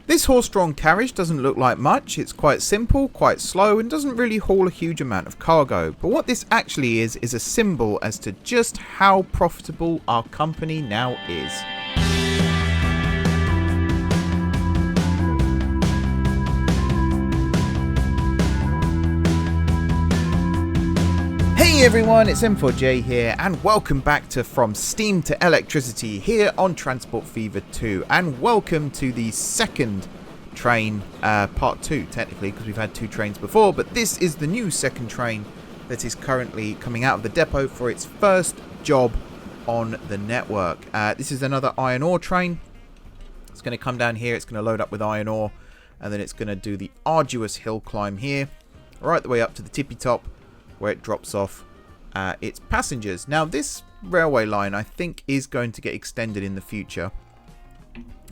This horse-drawn carriage doesn't look like much. It's quite simple, quite slow, and doesn't really haul a huge amount of cargo. But what this actually is a symbol as to just how profitable our company now is. Hey everyone, it's M4J here, and welcome back to From Steam to Electricity here on Transport Fever 2, and welcome to the second train, part 2 technically, because we've had 2 trains before, but this is the new second train that is currently coming out of the depot for its first job on the network. This is another iron ore train. It's going to come down here, it's going to load up with iron ore, and then it's going to do the arduous hill climb here, right the way up to the tippy top, where it drops off its passengers. Now this railway line I think is going to get extended in the future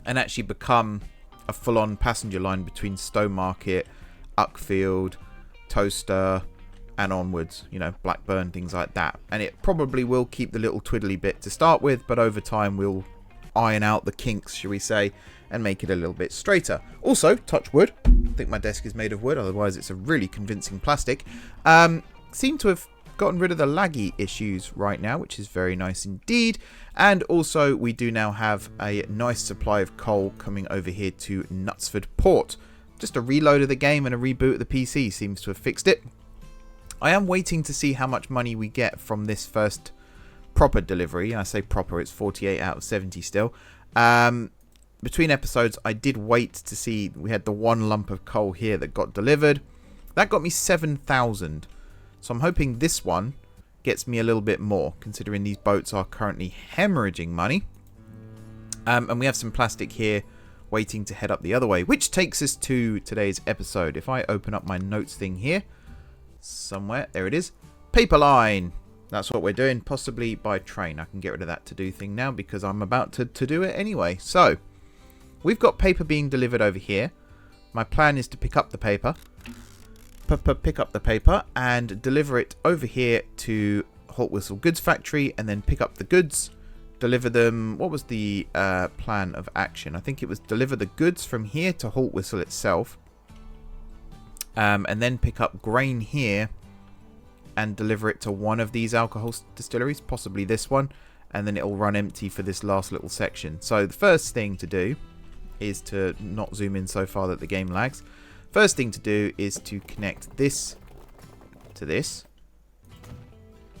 and actually become a full-on passenger line between Stowmarket, Uckfield, Towcester and onwards, you know, Blackburn, things like that. And it probably will keep the little twiddly bit to start with, but over time we'll iron out the kinks, shall we say, and make it a little bit straighter. Also, touch wood, I think my desk is made of wood, otherwise it's a really convincing plastic. Seem to have gotten rid of the laggy issues right now, which is very nice indeed. And also we do now have a nice supply of coal coming over here to Knutsford Port. Just a reload of the game and a reboot of the PC seems to have fixed it. I am waiting to see how much money we get from this first proper delivery. And I say proper, it's 48 out of 70 still. Between episodes I did wait to see, we had the one lump of coal here that got delivered. That got me 7,000. So I'm hoping this one gets me a little bit more, considering these boats are currently hemorrhaging money. And we have some plastic here waiting to head up the other way, which takes us to today's episode. If I open up my notes thing here, somewhere, there it is. Paper line. That's what we're doing, possibly by train. I can get rid of that to-do thing now because I'm about to do it anyway. So, we've got paper being delivered over here. My plan is to pick up the paper. And deliver it over here to Halt Whistle Goods Factory, and then pick up the goods, deliver them. What was the plan of action? I think it was deliver the goods from here to Halt Whistle itself, and then pick up grain here and deliver it to one of these alcohol distilleries, possibly this one, and then it'll run empty for this last little section. So the first thing to do is to not zoom in so far that the game lags. First thing to do is to connect this to this.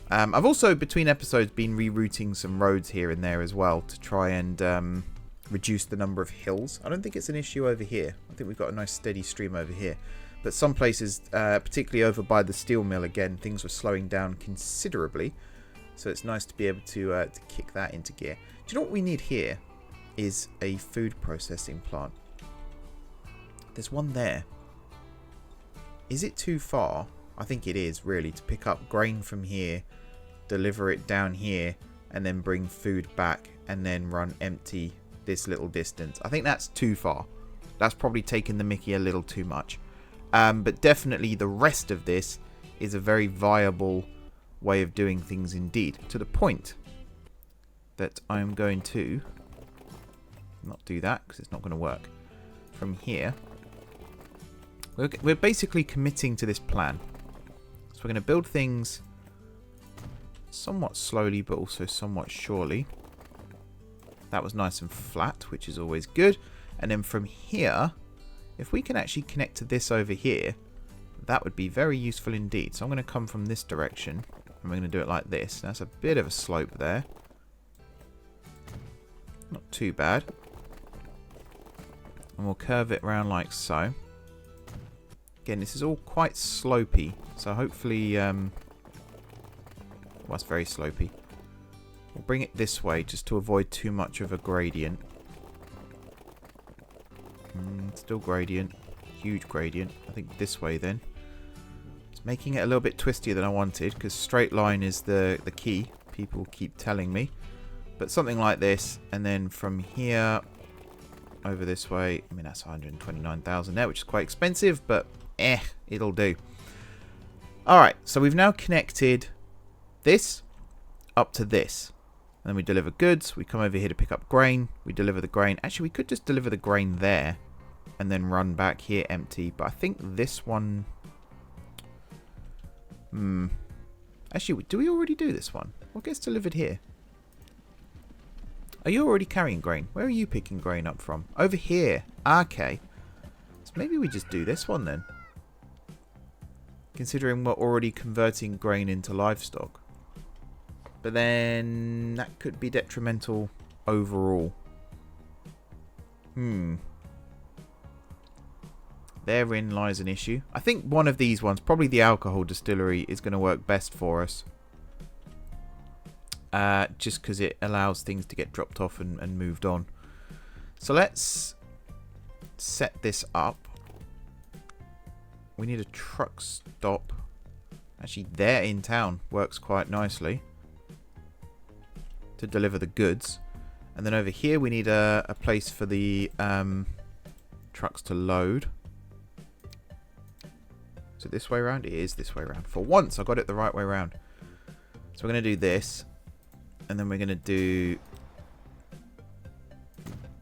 I've also, between episodes, been rerouting some roads here and there as well to try and reduce the number of hills. I don't think it's an issue over here. I think we've got a nice steady stream over here. But some places, particularly over by the steel mill, again, things were slowing down considerably. So it's nice to be able to kick that into gear. Do you know what we need here? Is a food processing plant. There's one there. Is it too far? I think it is, really, to pick up grain from here, deliver it down here, and then bring food back, and then run empty this little distance. I think that's too far. That's probably taken the mickey a little too much. But definitely the rest of this is a very viable way of doing things indeed, to the point that I'm going to not do that, because it's not going to work. From here, we're basically committing to this plan. So we're going to build things somewhat slowly, but also somewhat surely. That was nice and flat, which is always good. And then from here, if we can actually connect to this over here, that would be very useful indeed. So I'm going to come from this direction, and we're going to do it like this. That's a bit of a slope there. Not too bad. And we'll curve it around like so. Again, this is all quite slopey, so hopefully, well, it's very slopey. We'll bring it this way just to avoid too much of a gradient. Still gradient, huge gradient. I think this way then. It's making it a little bit twistier than I wanted, because straight line is the key. People keep telling me. But something like this, and then from here over this way. I mean, that's 129,000 there, which is quite expensive, but it'll do. Alright, so we've now connected this up to this. And then we deliver goods. We come over here to pick up grain. We deliver the grain. Actually, we could just deliver the grain there. and then run back here empty. But I think this one... Actually, do we already do this one? What gets delivered here? Are you already carrying grain? Where are you picking grain up from? Over here. Okay. So maybe we just do this one then. Considering we're already converting grain into livestock. But then that could be detrimental overall. Therein lies an issue. I think one of these ones, probably the alcohol distillery, is going to work best for us. Just because it allows things to get dropped off and moved on. So let's set this up. We need a truck stop. Actually, there in town works quite nicely to deliver the goods. And then over here we need a place for the trucks to load. So this way around? It is this way around. For once, I got it the right way around. So we're going to do this. And then we're going to do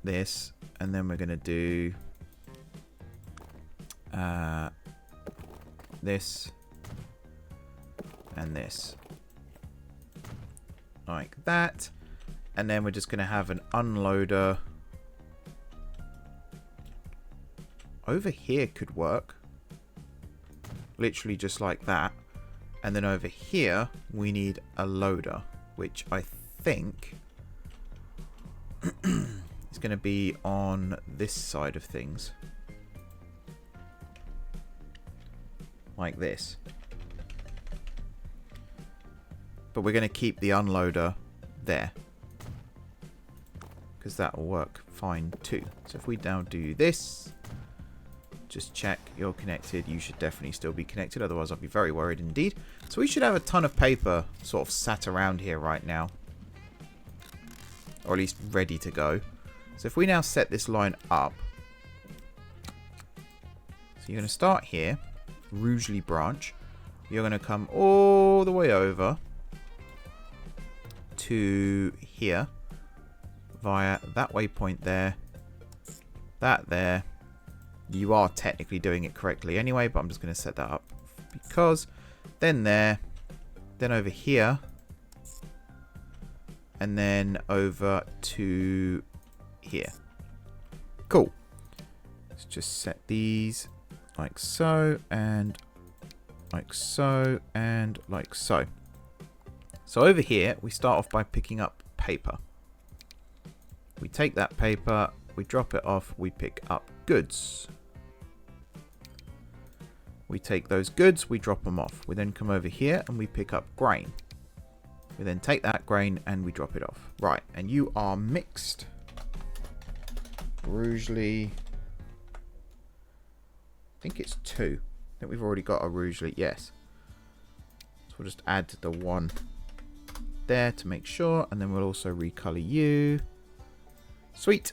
this. And then we're going to do this. And this. Like that. And then we're just going to have an unloader. Over here could work. Literally just like that. And then over here, we need a loader, which I think is going to be on this side of things. Like this. But we're going to keep the unloader there. Because that will work fine too. So if we now do this... Just check you're connected. You should definitely still be connected. Otherwise, I'll be very worried indeed. So we should have a ton of paper sort of sat around here right now. Or at least ready to go. So if we now set this line up. So you're going to start here. Rugeley branch. You're going to come all the way over to here. Via that waypoint there. That there. You are technically doing it correctly anyway, but I'm just going to set that up because then there, then over here, and then over to here. Cool. Let's just set these like so, and like so, and like so. So over here, we start off by picking up paper. We take that paper, we drop it off, we pick up goods. We take those goods, we drop them off. We then come over here and we pick up grain. We then take that grain and we drop it off. Right, and you are mixed. Rugeley. I think it's 2. I think we've already got a Rugeley. Yes. So we'll just add the one there to make sure. And then we'll also recolor you. Sweet.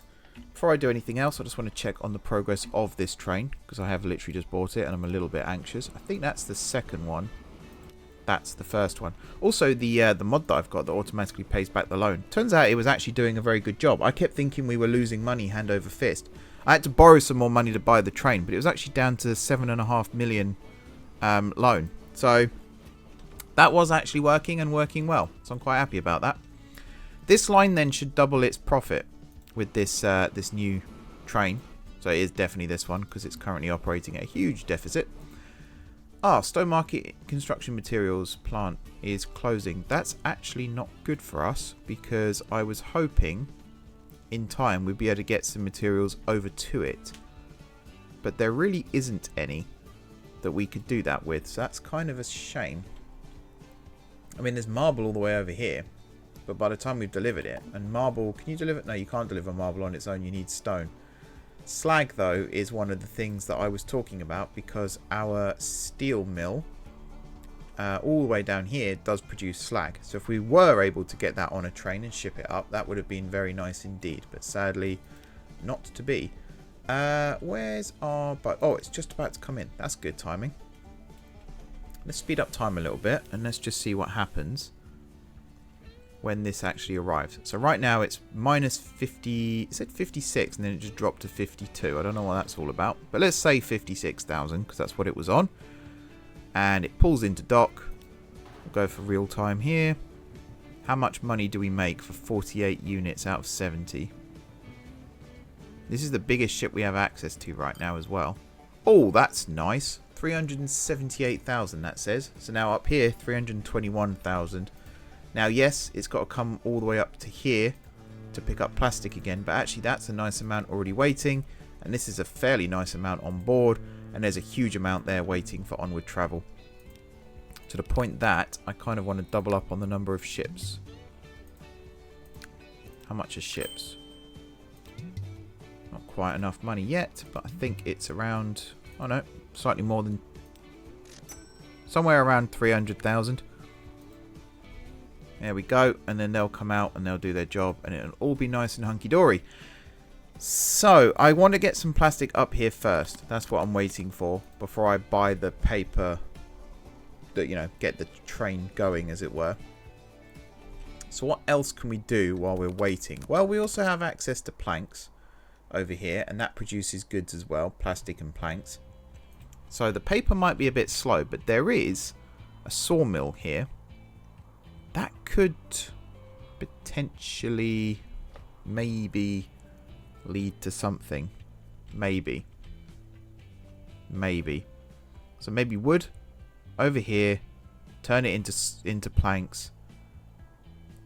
Before I do anything else, I just want to check on the progress of this train, because I have literally just bought it and I'm a little bit anxious. I think that's the second one. That's the first one. Also, the mod that I've got that automatically pays back the loan. Turns out it was actually doing a very good job. I kept thinking we were losing money hand over fist. I had to borrow some more money to buy the train, but it was actually down to 7.5 million loan. So that was actually working and working well. So I'm quite happy about that. This line then should double its profit with this this new train. So it is definitely this one because it's currently operating at a huge deficit. Stone Market Construction Materials plant is closing. That's actually not good for us because I was hoping in time we'd be able to get some materials over to it. But there really isn't any that we could do that with. So that's kind of a shame. I mean, there's marble all the way over here. But by the time we've delivered it, and marble, can you deliver? No, you can't deliver marble on its own. You need stone. Slag, though, is one of the things that I was talking about because our steel mill, all the way down here, does produce slag. So if we were able to get that on a train and ship it up, that would have been very nice indeed. But sadly, not to be. Where's our boat? Oh, it's just about to come in. That's good timing. Let's speed up time a little bit and let's just see what happens. when this actually arrives. So right now it's minus 50, it said 56 and then it just dropped to 52. I don't know what that's all about, but let's say 56,000 because that's what it was on. And it pulls into dock. We'll go for real time here. How much money do we make for 48 units out of 70? This is the biggest ship we have access to right now as well. Oh, that's nice. 378,000 that says. So now up here, 321,000. Now, yes, it's got to come all the way up to here to pick up plastic again. But actually, that's a nice amount already waiting. And this is a fairly nice amount on board. And there's a huge amount there waiting for onward travel. To the point that I kind of want to double up on the number of ships. How much are ships? Not quite enough money yet, but I think it's around, oh no, slightly more than, somewhere around 300,000. There we go, and then they'll come out and they'll do their job and it'll all be nice and hunky-dory. So, I want to get some plastic up here first. That's what I'm waiting for before I buy the paper that, you know, get the train going, as it were. So what else can we do while we're waiting? Well, we also have access to planks over here, and that produces goods as well, plastic and planks. So the paper might be a bit slow, but there is a sawmill here. That could potentially maybe lead to something. Maybe. So maybe wood over here, turn it into planks.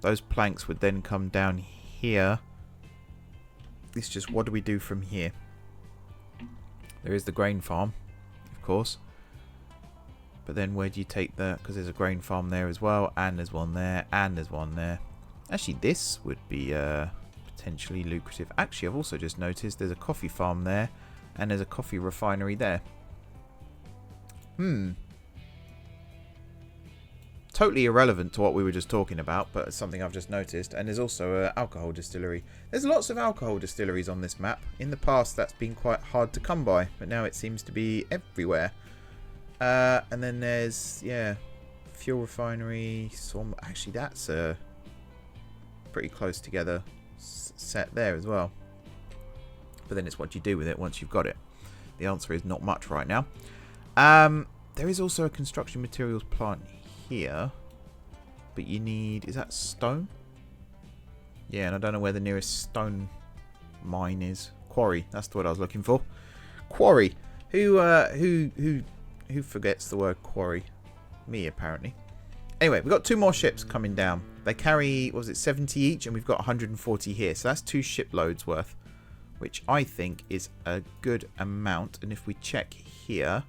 Those planks would then come down here. It's just, what do we do from here? There is the grain farm, of course. But then where do you take the... because there's a grain farm there as well. And there's one there. And there's one there. Actually, this would be potentially lucrative. Actually, I've also just noticed there's a coffee farm there. And there's a coffee refinery there. Totally irrelevant to what we were just talking about, but it's something I've just noticed. And there's also an alcohol distillery. There's lots of alcohol distilleries on this map. In the past, that's been quite hard to come by, but now it seems to be everywhere. And then there's, yeah, fuel refinery. Actually, that's pretty close together set there as well. But then it's what you do with it once you've got it. The answer is not much right now. There is also a construction materials plant here, but you need, is that stone? Yeah, and I don't know where the nearest stone mine is. Quarry, that's the word I was looking for. Quarry. Who forgets the word quarry? Me, apparently. Anyway, we've got 2 more ships coming down. They carry, what was it, 70 each, and we've got 140 here. So that's 2 shiploads worth, which I think is a good amount. And if we check here,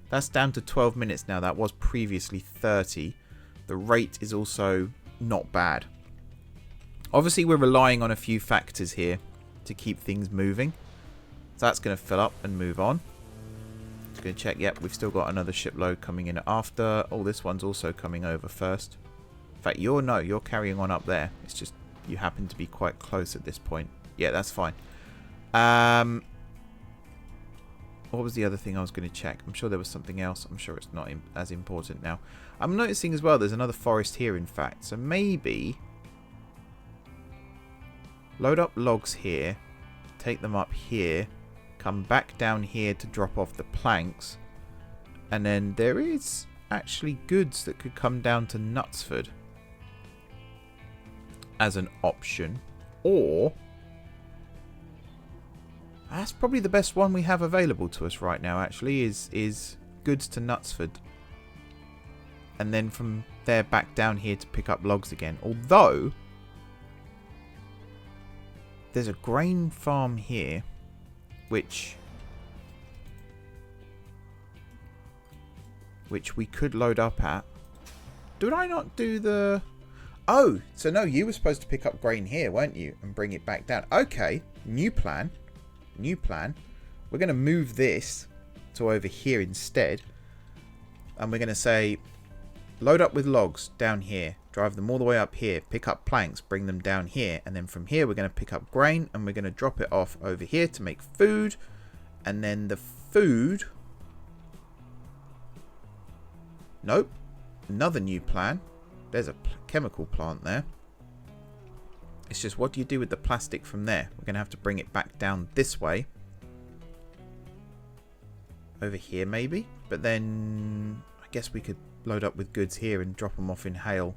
that's down to 12 minutes now. That was previously 30. The rate is also not bad. Obviously, we're relying on a few factors here to keep things moving. So that's going to fill up and move on. Just going to check. Yep, we've still got another shipload coming in after. Oh, this one's also coming over first. In fact, you're carrying on up there. It's just you happen to be quite close at this point. Yeah, that's fine. What was the other thing I was going to check? I'm sure there was something else. I'm sure it's not as important now. I'm noticing as well there's another forest here, in fact. So maybe load up logs here, take them up here, come back down here to drop off the planks. And then there is actually goods that could come down to Knutsford as an option. Or... that's probably the best one we have available to us right now, actually, is goods to Knutsford. And then from there back down here to pick up logs again. Although, there's a grain farm here, which we could load up at. Did I not do the... oh, so no, you were supposed to pick up grain here, weren't you? And bring it back down. Okay, new plan. New plan. We're going to move this to over here instead. And we're going to say, load up with logs down here. Drive them all the way up here. Pick up planks. Bring them down here. And then from here, we're going to pick up grain. And we're going to drop it off over here to make food. And then the food... nope. Another new plan. there's a chemical plant there. It's just, what do you do with the plastic from there? We're going to have to bring it back down this way. Over here, maybe. But then I guess we could load up with goods here and drop them off in hail.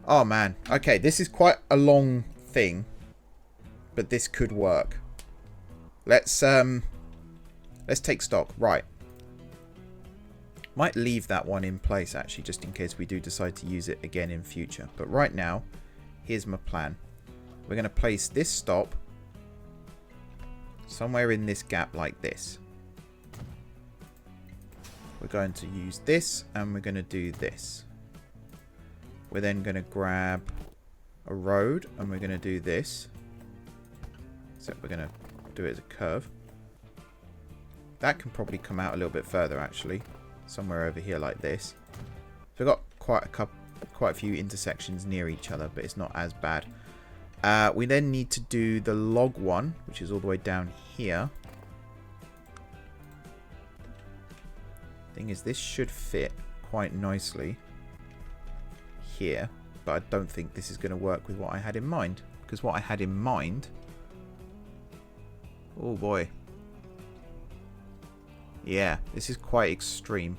Oh, man. Okay, this is quite a long thing. But this could work. Let's take stock. Right. Might leave that one in place, actually, just in case we do decide to use it again in future. But right now, here's my plan. We're going to place this stop somewhere in this gap like this. We're going to use this, and we're going to do this. We're then going to grab a road, and we're going to do this. Except we're going to do it as a curve. That can probably come out a little bit further, actually. Somewhere over here like this. So we've got quite a few intersections near each other, but it's not as bad. We then need to do the log one, which is all the way down here. Thing is, this should fit quite nicely here, but I don't think this is going to work with what I had in mind. Because what I had in mind... Oh boy. Yeah, this is quite extreme.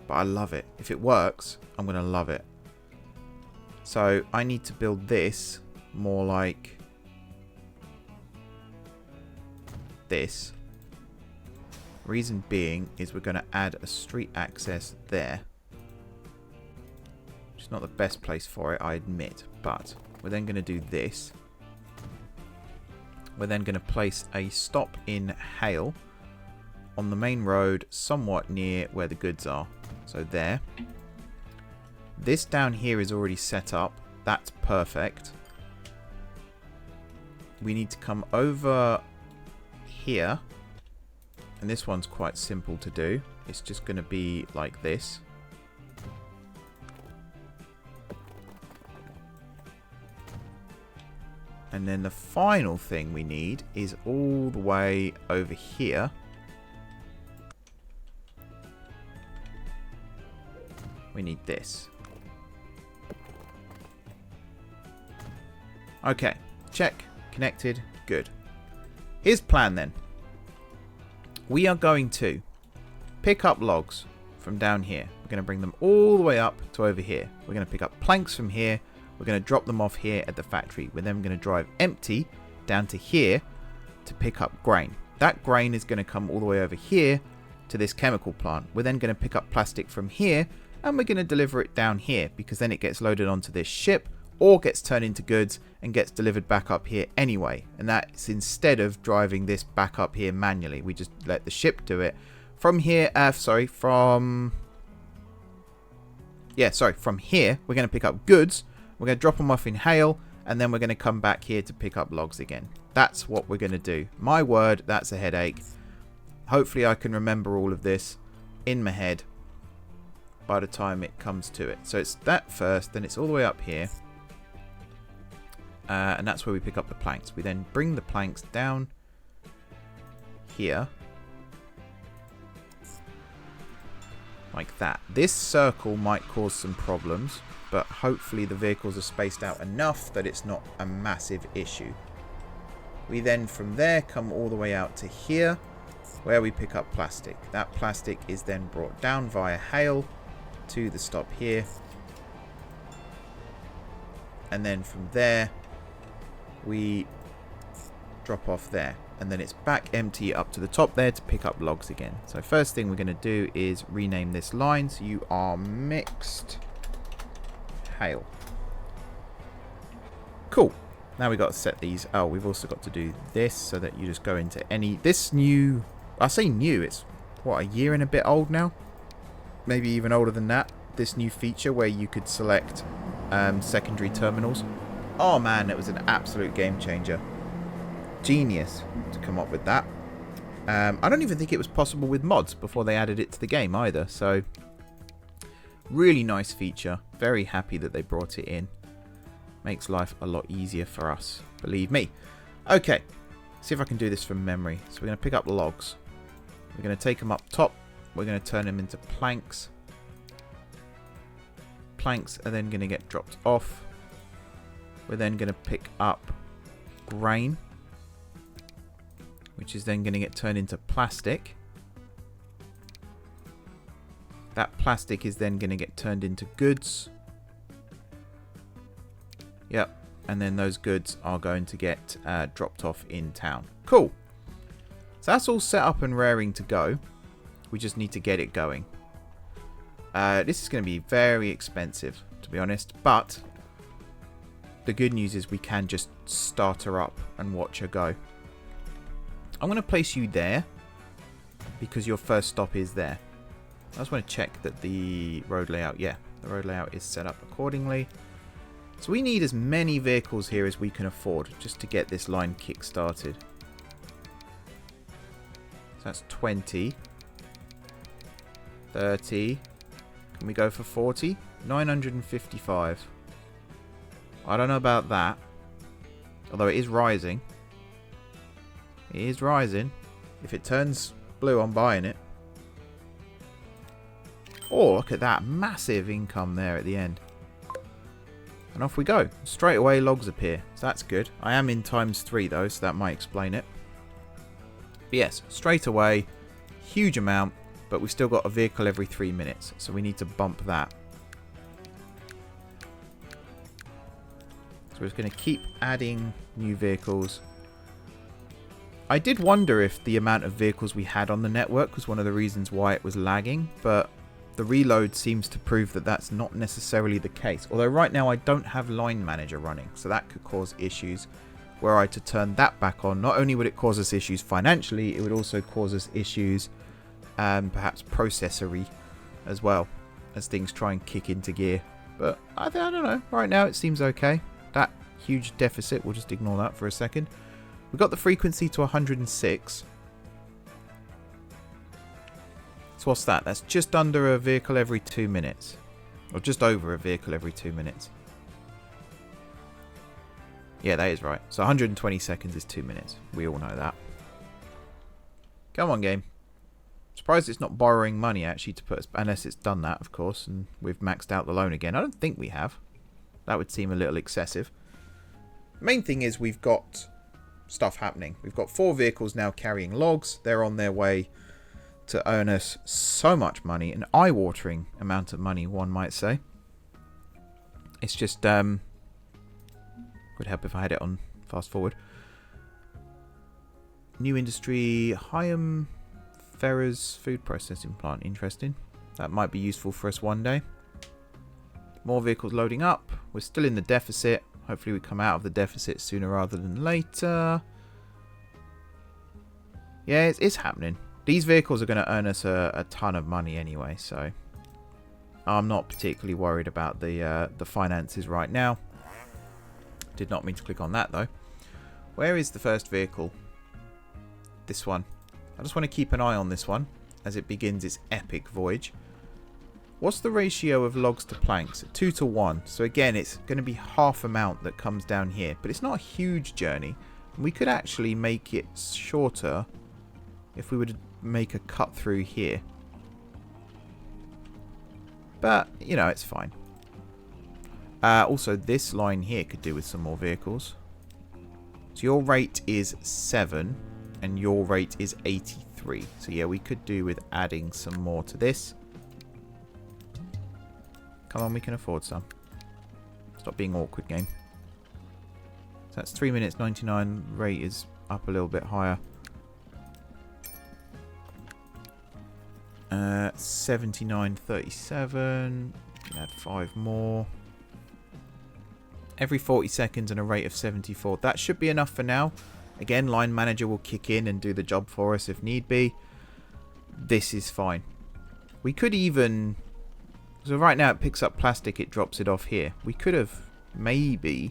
But I love it. If it works, I'm going to love it. So I need to build this more like this. Reason being is we're going to add a street access there. Which is not the best place for it, I admit. But we're then going to do this. We're then going to place a stop in hail on the main road somewhat near where the goods are. So there. This down here is already set up. That's perfect. We need to come over here. And this one's quite simple to do. It's just going to be like this. And then the final thing we need is all the way over here. We need this. Okay, check, connected, good. Here's the plan then. We are going to pick up logs from down here. We're going to bring them all the way up to over here. We're going to pick up planks from here. We're going to drop them off here at the factory. We're then going to drive empty down to here to pick up grain. That grain is going to come all the way over here to this chemical plant. We're then going to pick up plastic from here and we're going to deliver it down here because then it gets loaded onto this ship or gets turned into goods and gets delivered back up here anyway. And that's instead of driving this back up here manually. We just let the ship do it. From here, from here, we're going to pick up goods. We're going to drop them off in hail, and then we're going to come back here to pick up logs again. That's what we're going to do. My word, that's a headache. Hopefully I can remember all of this in my head by the time it comes to it. So it's that first, then it's all the way up here. And that's where we pick up the planks. We then bring the planks down here. Like that. This circle might cause some problems, but hopefully the vehicles are spaced out enough that it's not a massive issue. We then from there come all the way out to here where we pick up plastic. That plastic is then brought down via hail to the stop here. And then from there we drop off there. And then it's back empty up to the top there to pick up logs again. So first thing we're going to do is rename this line. So you are mixed hail. Cool. Now we've got to set these. Oh, we've also got to do this so that you just go into any... This new... I say new. It's, what, a year and a bit old now? Maybe even older than that. This new feature where you could select secondary terminals. Oh man, it was an absolute game changer. Genius to come up with that. I don't even think it was possible with mods before they added it to the game either. So, really nice feature. Very happy that they brought it in. Makes life a lot easier for us, believe me. Okay, see if I can do this from memory. So we're going to pick up logs. We're going to take them up top. We're going to turn them into planks. planks are then going to get dropped off. We're then going to pick up grain, which is then going to get turned into plastic. That plastic is then going to get turned into goods. Yep. And then those goods are going to get dropped off in town. Cool. So that's all set up and raring to go. We just need to get it going. This is going to be very expensive, to be honest. But the good news is we can just start her up and watch her go. I'm going to place you there because your first stop is there. I just want to check that the road layout, yeah, the road layout is set up accordingly. So we need as many vehicles here as we can afford just to get this line kick-started. So that's 20. 30. Can we go for 40? 955. I don't know about that. Although it is rising. It is rising. If it turns blue, I'm buying it. Oh, look at that. Massive income there at the end. And off we go. Straight away logs appear. So that's good. I am in ×3 though, so that might explain it. But yes, straight away. Huge amount. But we've still got a vehicle every 3 minutes. So we need to bump that. So we're just going to keep adding new vehicles. I did wonder if the amount of vehicles we had on the network was one of the reasons why it was lagging. But the reload seems to prove that that's not necessarily the case. Although right now I don't have Line Manager running, so that could cause issues. Were I to turn that back on, not only would it cause us issues financially, it would also cause us issues perhaps processory as well, as things try and kick into gear. But I don't know. Right now it seems okay. That huge deficit, we'll just ignore that for a second. We've got the frequency to 106. So what's that? That's just under a vehicle every 2 minutes. Or just over a vehicle every 2 minutes. Yeah, that is right. So 120 seconds is 2 minutes. We all know that. Come on, game. Surprised it's not borrowing money, actually, to put us... Unless it's done that, of course, and we've maxed out the loan again. I don't think we have. That would seem a little excessive. Main thing is we've got stuff happening. We've got 4 vehicles now carrying logs. They're on their way to earn us so much money, an eye-watering amount of money, one might say. It's just would help if I had it on fast forward. New industry, Hyam Ferrers food processing plant. Interesting. That might be useful for us one day. More vehicles loading up. We're still in the deficit. Hopefully we come out of the deficit sooner rather than later. Yeah, it's happening. These vehicles are going to earn us a ton of money anyway, so I'm not particularly worried about the finances right now. Did not mean to click on that, though. Where is the first vehicle? This one. I just want to keep an eye on this one as it begins its epic voyage. What's the ratio of logs to planks? 2 to 1. So again, it's going to be half amount that comes down here. But it's not a huge journey. We could actually make it shorter if we were to make a cut through here. But, you know, it's fine. Also, this line here could do with some more vehicles. So your rate is 7 and your rate is 83. So yeah, we could do with adding some more to this. Come on, we can afford some. Stop being awkward, game. So that's 3 minutes 99. Rate is up a little bit higher. 79.37. Add 5 more. Every 40 seconds and a rate of 74. That should be enough for now. Again, Line Manager will kick in and do the job for us if need be. This is fine. We could even... So right now it picks up plastic, it drops it off here. We could have maybe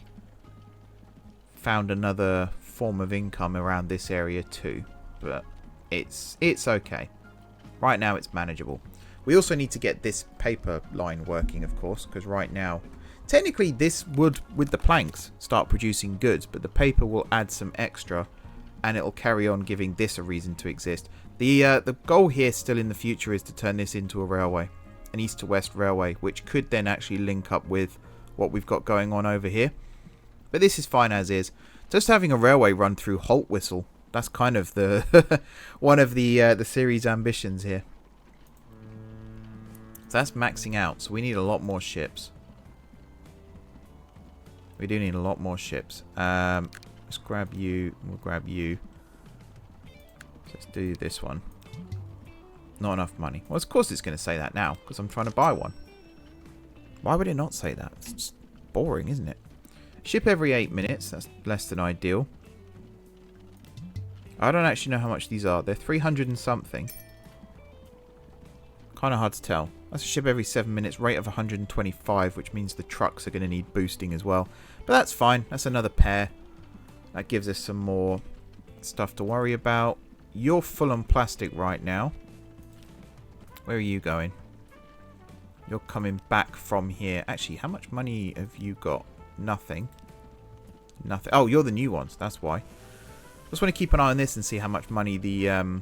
found another form of income around this area too. But it's okay. Right now it's manageable. We also need to get this paper line working, of course, because right now... Technically, this would, with the planks, start producing goods, but the paper will add some extra, and it'll carry on giving this a reason to exist. The goal here still in the future is to turn this into a railway. an east to west railway, which could then actually link up with what we've got going on over here. But this is fine as is. Just having a railway run through Holt Whistle. That's kind of the one of the series ambitions here. So that's maxing out. So we need a lot more ships. We do need a lot more ships. Let's grab you. We'll grab you. Let's do this one. Not enough money. Well, of course it's going to say that now because I'm trying to buy one. Why would it not say that? It's just boring, isn't it? Ship every 8 minutes. That's less than ideal. I don't actually know how much these are. They're 300 and something. Kind of hard to tell. That's a ship every 7 minutes. Rate of 125, which means the trucks are going to need boosting as well. But that's fine. That's another pair. That gives us some more stuff to worry about. You're full on plastic right now. Where are you going? You're coming back from here. Actually, how much money have you got? Nothing. Nothing. Oh, you're the new ones. That's why. Just want to keep an eye on this and see how much money the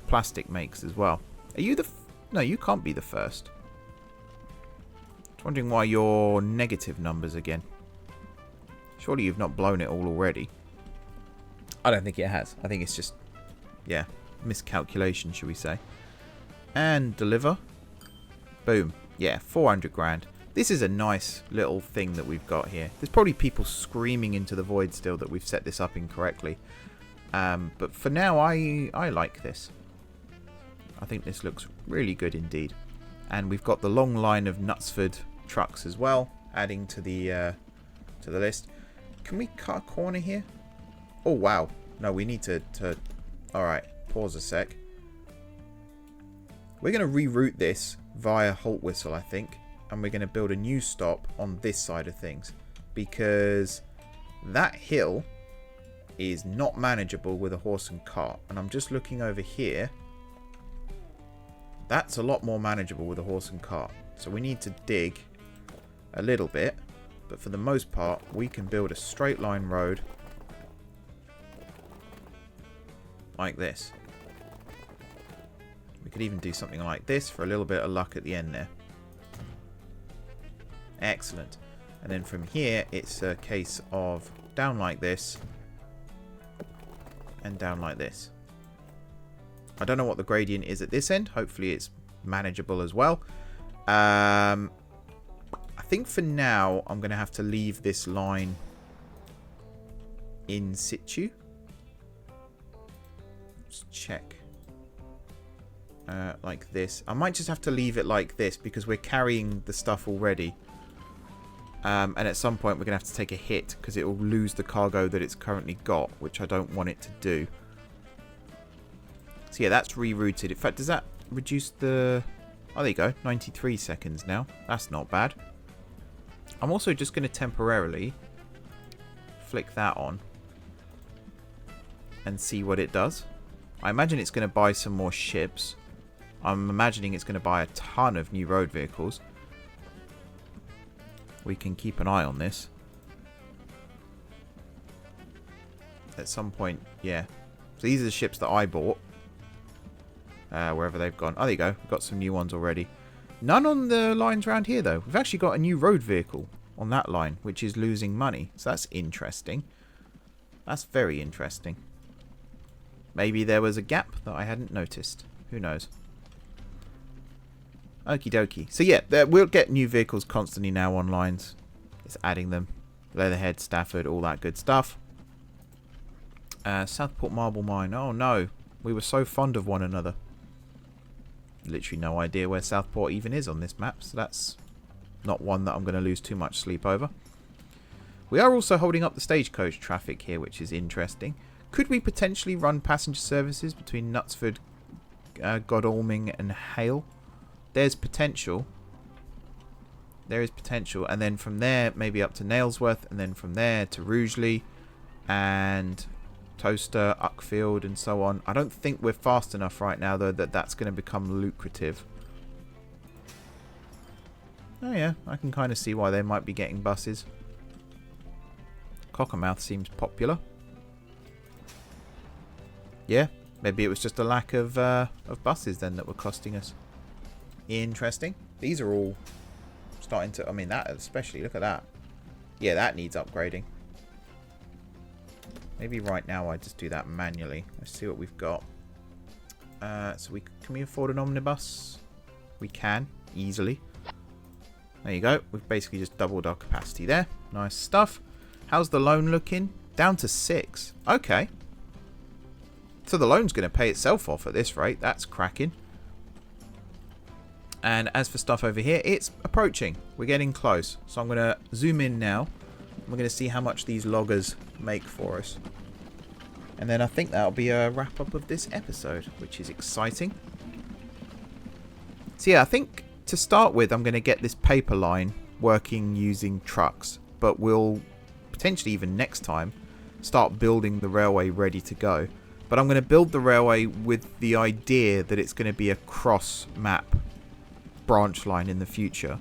plastic makes as well. Are you the... No, you can't be the first. Just wondering why you're negative numbers again. Surely you've not blown it all already. I don't think it has. I think it's just... Yeah. Miscalculation, should we say. And deliver. Boom. Yeah, 400 grand. This is a nice little thing that we've got here. There's probably people screaming into the void still that we've set this up incorrectly. But for now, I like this. I think this looks really good indeed. And we've got the long line of Knutsford trucks as well, adding to the list. Can we cut a corner here? Oh, wow. No, we need to... Alright, pause a sec. We're going to reroute this via Holt Whistle, I think. And we're going to build a new stop on this side of things. Because that hill is not manageable with a horse and cart. And I'm just looking over here. That's a lot more manageable with a horse and cart. So we need to dig a little bit. But for the most part, we can build a straight line road like this. We could even do something like this for a little bit of luck at the end there. Excellent. And then from here, it's a case of down like this and down like this. I don't know what the gradient is at this end. Hopefully it's manageable as well. I think for now, I'm going to have to leave this line in situ. Just check. Like this. I might just have to leave it like this because we're carrying the stuff already. And at some point we're going to have to take a hit because it will lose the cargo that it's currently got, which I don't want it to do. So yeah, that's rerouted. In fact, does that reduce the... Oh, there you go. 93 seconds now. That's not bad. I'm also just going to temporarily flick that on and see what it does. I imagine it's going to buy some more ships. I'm imagining it's going to buy a ton of new road vehicles. We can keep an eye on this. At some point, yeah. So these are the ships that I bought. Wherever they've gone. Oh, there you go. We've got some new ones already. None on the lines around here, though. We've actually got a new road vehicle on that line, which is losing money. So that's interesting. That's very interesting. Maybe there was a gap that I hadn't noticed. Who knows? Okie dokie. So yeah, we'll get new vehicles constantly now on lines. Just adding them. Leatherhead, Stafford, all that good stuff. Southport Marble Mine. Oh no. We were so fond of one another. Literally no idea where Southport even is on this map. So that's not one that I'm going to lose too much sleep over. We are also holding up the stagecoach traffic here, which is interesting. Could we potentially run passenger services between Knutsford, Godalming and Hale? There's potential. There is potential. And then from there, maybe up to Nailsworth. And then from there to Rugeley. And Toaster, Uckfield and so on. I don't think we're fast enough right now, though, that that's going to become lucrative. Oh yeah, I can kind of see why they might be getting buses. Cockermouth seems popular. Yeah, maybe it was just a lack of buses then that were costing us. Interesting. These are all starting to... I mean, that especially. Look at that. Yeah, that needs upgrading. Maybe right now I just do that manually. Let's see what we've got. So can we afford an omnibus? We can, easily. There you go. We've basically just doubled our capacity there. Nice stuff. How's the loan looking? Down to 6. Okay. So the loan's going to pay itself off at this rate. That's cracking. And as for stuff over here, it's approaching. We're getting close. So I'm going to zoom in now. We're going to see how much these loggers make for us. And then I think that'll be a wrap-up of this episode, which is exciting. So yeah, I think to start with, I'm going to get this paper line working using trucks. But we'll potentially even next time start building the railway ready to go. But I'm going to build the railway with the idea that it's going to be a cross-map branch line in the future.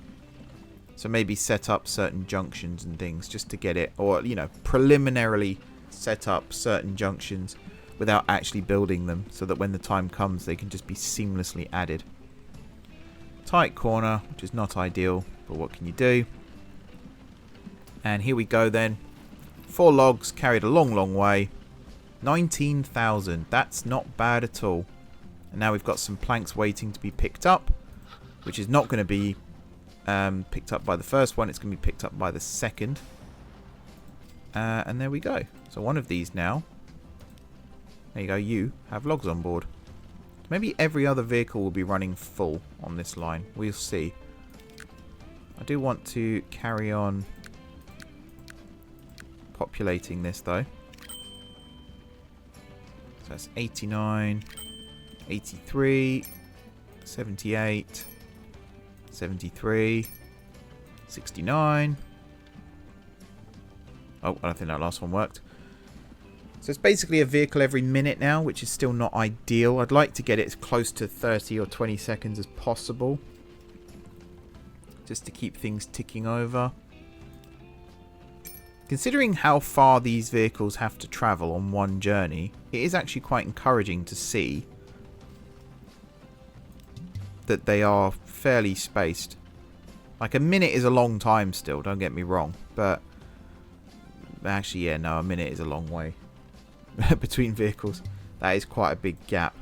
So maybe set up certain junctions and things just to get it, or, you know, preliminarily set up certain junctions without actually building them so that when the time comes they can just be seamlessly added. Tight corner, which is not ideal, but what can you do? And here we go then. 4 logs carried a long, long way. 19,000. That's not bad at all. And now we've got some planks waiting to be picked up, which is not going to be picked up by the first one. It's going to be picked up by the second. And there we go. So one of these now. There you go. You have logs on board. Maybe every other vehicle will be running full on this line. We'll see. I do want to carry on populating this though. So that's 89, 83, 78, 73, 69. Oh, I don't think that last one worked. So it's basically a vehicle every minute now, which is still not ideal. I'd like to get it as close to 30 or 20 seconds as possible, just to keep things ticking over. Considering how far these vehicles have to travel on one journey, it is actually quite encouraging to see that they are fairly spaced. Like, a minute is a long time still, don't get me wrong, but actually, yeah, no, a minute is a long way between vehicles. That is quite a big gap.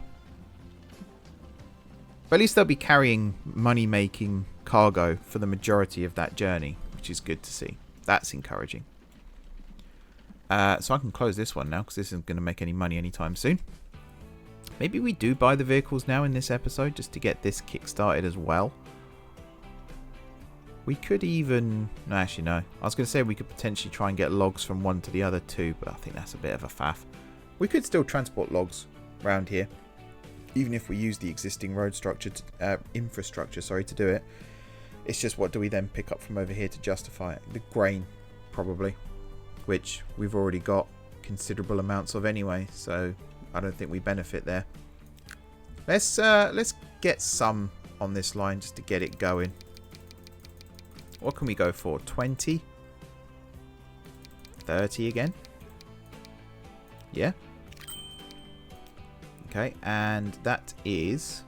But at least they'll be carrying money-making cargo for the majority of that journey, which is good to see. That's encouraging. So I can close this one now, because this isn't going to make any money anytime soon. Maybe we do buy the vehicles now in this episode, just to get this kick-started as well. We could even... No, actually, no. I was going to say we could potentially try and get logs from one to the other too, but I think that's a bit of a faff. We could still transport logs around here, even if we use the existing road structure, infrastructure, to do it. It's just, what do we then pick up from over here to justify it? The grain, probably, which we've already got considerable amounts of anyway, so I don't think we benefit there. Let's get some on this line just to get it going. What can we go for? 20? 30 again? Yeah. Okay, and that is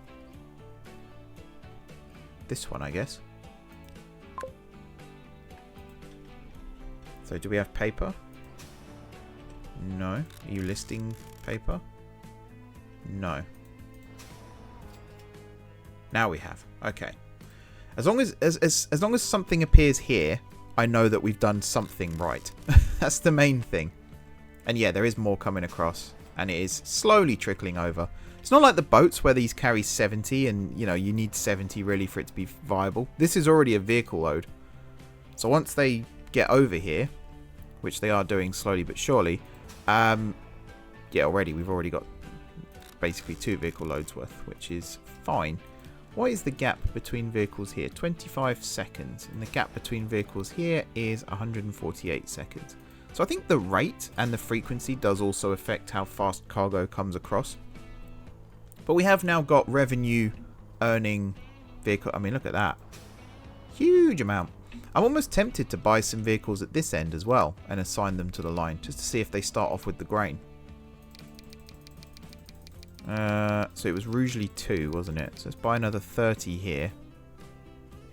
this one, I guess. So do we have paper? No. Are you listing paper? No. Now we have. Okay. As long as something appears here, I know that we've done something right. That's the main thing. And yeah, there is more coming across, and it is slowly trickling over. It's not like the boats where these carry 70 and, you know, you need 70 really for it to be viable. This is already a vehicle load. So once they get over here, which they are doing slowly but surely, yeah, we've already got basically 2 vehicle loads worth, which is fine. What is the gap between vehicles here? 25 seconds. And the gap between vehicles here is 148 seconds. So I think the rate and the frequency does also affect how fast cargo comes across. But we have now got revenue earning vehicle. I mean, look at that. Huge amount. I'm almost tempted to buy some vehicles at this end as well and assign them to the line just to see if they start off with the grain. So it was usually 2, wasn't it? So let's buy another 30 here.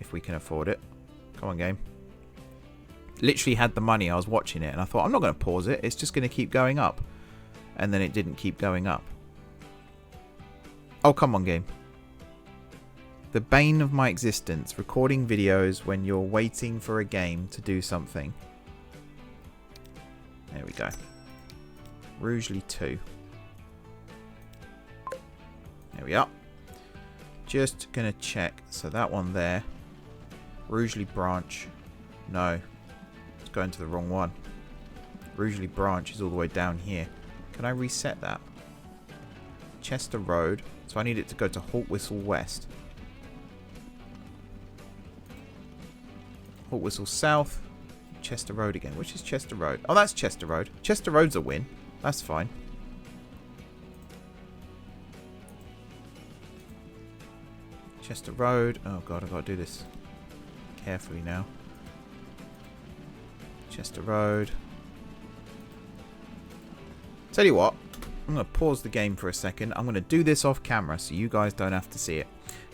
if we can afford it. Come on, game. Literally had the money. I was watching it and I thought, I'm not going to pause it. It's just going to keep going up. And then it didn't keep going up. Oh, come on, game. The bane of my existence. Recording videos when you're waiting for a game to do something. There we go. Rougeley 2. There we are. Just going to check. So that one there. Rougeley branch. No. It's going to the wrong one. Rougeley branch is all the way down here. Can I reset that? Chester Road. So I need it to go to Halt Whistle West. Halt Whistle South. Chester Road again. Which is Chester Road? Oh, that's Chester Road. Chester Road's a win. That's fine. Chester Road. Oh god, I've got to do this carefully now. Chester Road. Tell you what, I'm going to pause the game for a second. I'm going to do this off camera so you guys don't have to see it.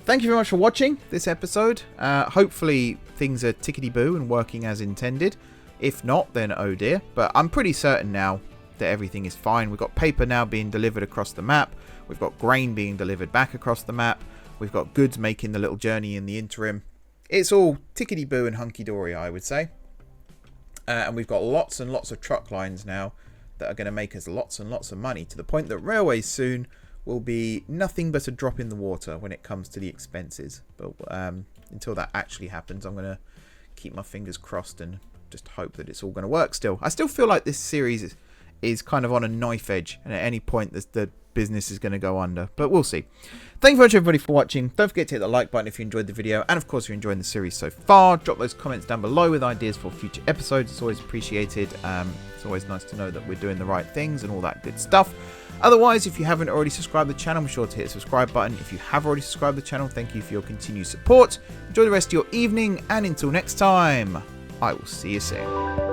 Thank you very much for watching this episode. Hopefully things are tickety-boo and working as intended. If not, then oh dear. But I'm pretty certain now that everything is fine. We've got paper now being delivered across the map. We've got grain being delivered back across the map. We've got goods making the little journey in the interim. It's all tickety-boo and hunky-dory, I would say. And we've got lots and lots of truck lines now that are going to make us lots and lots of money, to the point that railways soon will be nothing but a drop in the water when it comes to the expenses. But until that actually happens, I'm going to keep my fingers crossed and just hope that it's all going to work still. I still feel like this series is kind of on a knife edge, and at any point the business is going to go under. But we'll see. Thank you very much, everybody, for watching. Don't forget to hit the like button if you enjoyed the video. And, of course, if you're enjoying the series so far, drop those comments down below with ideas for future episodes. It's always appreciated. It's always nice to know that we're doing the right things and all that good stuff. Otherwise, if you haven't already subscribed to the channel, be sure to hit the subscribe button. If you have already subscribed to the channel, thank you for your continued support. Enjoy the rest of your evening, and until next time, I will see you soon.